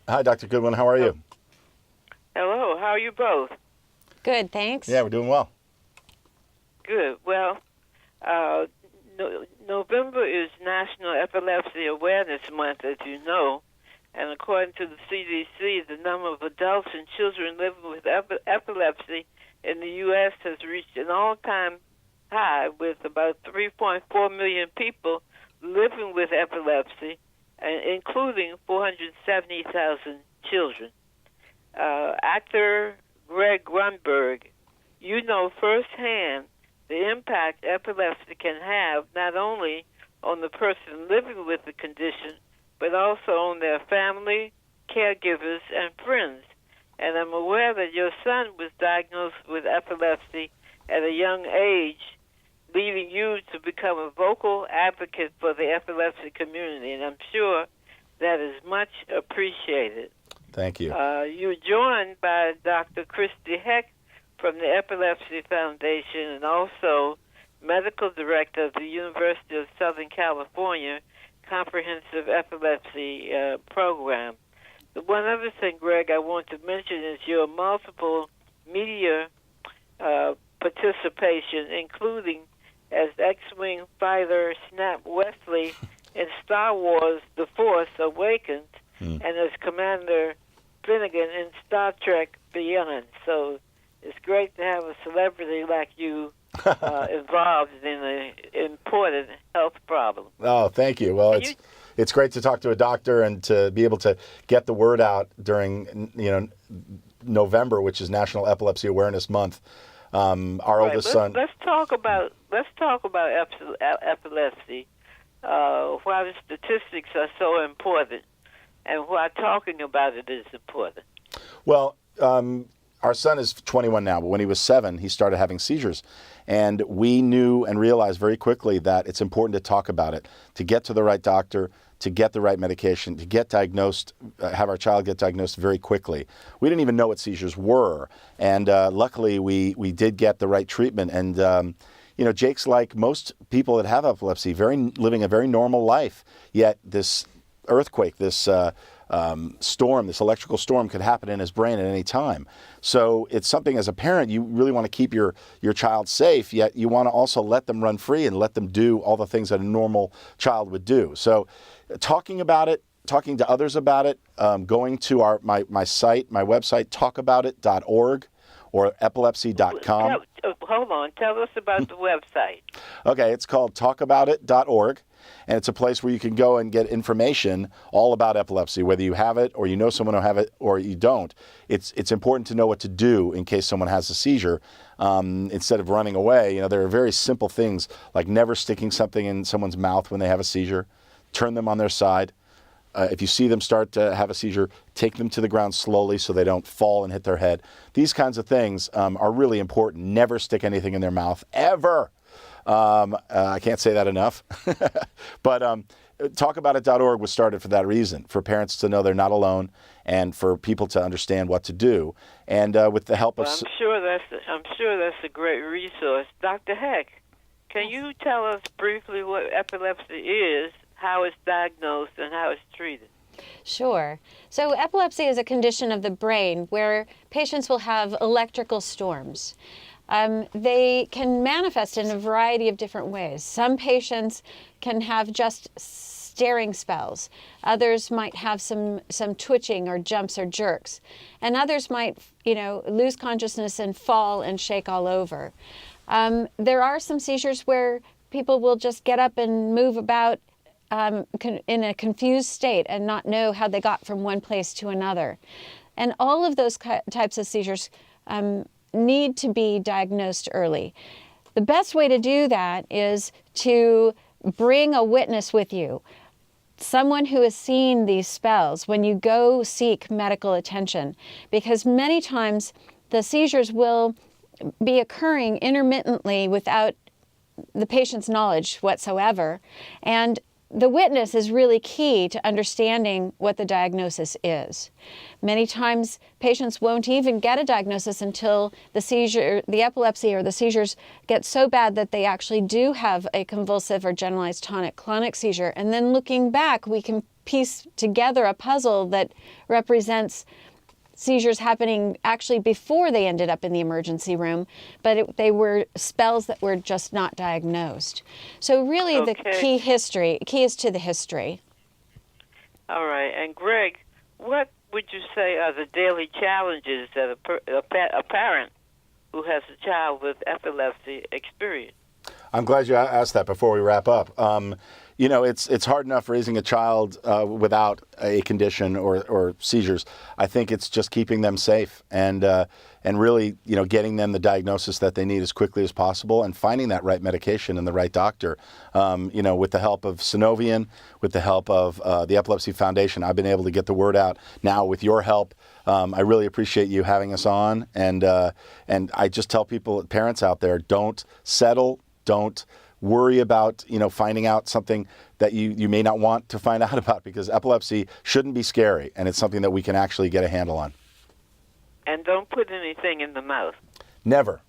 Hi, Dr. Goodwin. How are you? Hello. How are you both? Good, thanks. Yeah, we're doing well. Good. Well, November is National Epilepsy Awareness Month, as you know. And according to the CDC, the number of adults and children living with epilepsy in the U.S. has reached an all-time high, with about 3.4 million people living with epilepsy, including 470,000 children. Actor Grunberg, you know firsthand the impact epilepsy can have not only on the person living with the condition, but also on their family, caregivers, and friends. And I'm aware that your son was diagnosed with epilepsy at a young age, leading you to become a vocal advocate for the epilepsy community, and I'm sure that is much appreciated. Thank you. You're joined by Dr. Christi Heck from the Epilepsy Foundation and also Medical Director of the University of Southern California Comprehensive Epilepsy Program. The one other thing, Greg, I want to mention is your multiple media participation, including as X-Wing fighter Snap Wesley in Star Wars The Force Awakens and as Commander Finnegan in Star Trek Beyond. So it's great to have a celebrity like you involved in an important health problem. Oh, thank you. Well, it's great to talk to a doctor and to be able to get the word out during November, which is National Epilepsy Awareness Month. Our oldest son. Let's talk about epilepsy. Why the statistics are so important, and why talking about it is important. Well, our son is 21 now, but when he was 7, he started having seizures. And we knew and realized very quickly that it's important to talk about it, to get to the right doctor, to get the right medication, to get diagnosed, have our child get diagnosed very quickly. We didn't even know what seizures were. And luckily, we did get the right treatment. And, Jake's like most people that have epilepsy, living a very normal life. Yet this earthquake, this storm, this electrical storm could happen in his brain at any time. So it's something, as a parent, you really want to keep your child safe, yet you want to also let them run free and let them do all the things that a normal child would do. So talking about it, talking to others about it, going to my site, my website, talkaboutit.org or epilepsy.com. Hold on. Tell us about the website. Okay, it's called talkaboutit.org. And it's a place where you can go and get information all about epilepsy, whether you have it or you know someone who have it or you don't. It's important to know what to do in case someone has a seizure. Instead of running away, there are very simple things like never sticking something in someone's mouth when they have a seizure. Turn them on their side. If you see them start to have a seizure, take them to the ground slowly so they don't fall and hit their head. These kinds of things are really important. Never stick anything in their mouth, ever. I can't say that enough. But talkaboutit.org was started for that reason, for parents to know they're not alone and for people to understand what to do. And with the help of... I'm sure that's a great resource. Dr. Heck, can you tell us briefly what epilepsy is, how it's diagnosed, and how it's treated? Sure. So epilepsy is a condition of the brain where patients will have electrical storms. They can manifest in a variety of different ways. Some patients can have just staring spells. Others might have some twitching or jumps or jerks. And others might, lose consciousness and fall and shake all over. There are some seizures where people will just get up and move about in a confused state and not know how they got from one place to another. And all of those types of seizures need to be diagnosed early. The best way to do that is to bring a witness with you, someone who has seen these spells when you go seek medical attention, because many times the seizures will be occurring intermittently without the patient's knowledge whatsoever. And the witness is really key to understanding what the diagnosis is. Many times patients won't even get a diagnosis until the epilepsy or the seizures get so bad that they actually do have a convulsive or generalized tonic-clonic seizure. And then looking back, we can piece together a puzzle that represents seizures happening actually before they ended up in the emergency room, but they were spells that were just not diagnosed. So really the key is to the history. All right. And Greg, what would you say are the daily challenges that a parent who has a child with epilepsy experience? I'm glad you asked that before we wrap up. It's hard enough raising a child without a condition or seizures. I think it's just keeping them safe and really, getting them the diagnosis that they need as quickly as possible and finding that right medication and the right doctor. With the help of Synovian, with the help of the Epilepsy Foundation, I've been able to get the word out. Now, with your help, I really appreciate you having us on. And I just tell parents out there, don't settle, don't worry about, finding out something that you may not want to find out about, because epilepsy shouldn't be scary, and it's something that we can actually get a handle on. And don't put anything in the mouth. Never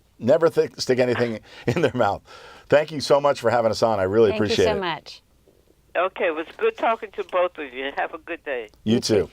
stick anything in their mouth. Thank you so much for having us on. I really appreciate it. Thank you so much. Okay, it was good talking to both of you. Have a good day. You too.